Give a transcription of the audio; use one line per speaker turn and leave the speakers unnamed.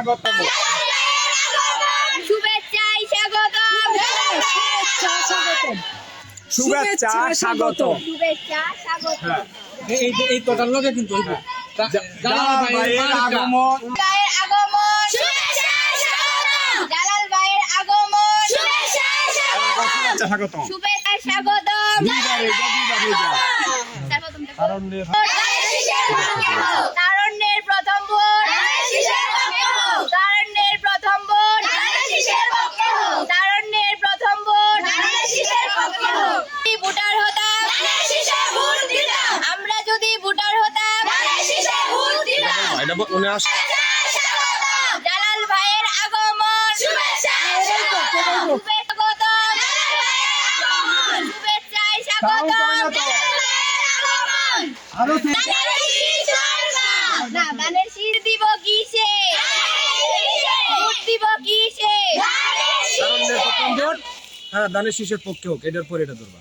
স্বাগতম।
শুভেচ্ছায় স্বাগতম।
শুভেচ্ছা স্বাগতম।
শুভেচ্ছা স্বাগতম।
এই তোটার লগে কিন্তু
জালাল ভাইয়ের আগমন।
ভাইয়ের আগমন। শুভেচ্ছা স্বাগতম। জালাল ভাইয়ের আগমন। শুভেচ্ছা স্বাগতম।
শুভেচ্ছা স্বাগতম।
শুভেচ্ছা স্বাগতম।
তারুণ্যের
তারুণ্যের প্রথম ভোট। তারুণ্যের প্রথম ভোট। তারুণ্যের প্রথম ভোট। ভোটার হতাম, আমরা যদি ভোটার হতাম, জালাল ভাইয়ের আগমন। শুভেচ্ছায় স্বাগতম। শুভেচ্ছায় স্বাগতম। না, ধানের শীষ দিব কিসে? ভোট দিব কিসে?
প্রথম ভোট, হ্যাঁ ধানের শীষের পক্ষে হোক, এটার পর এটা ধরবা।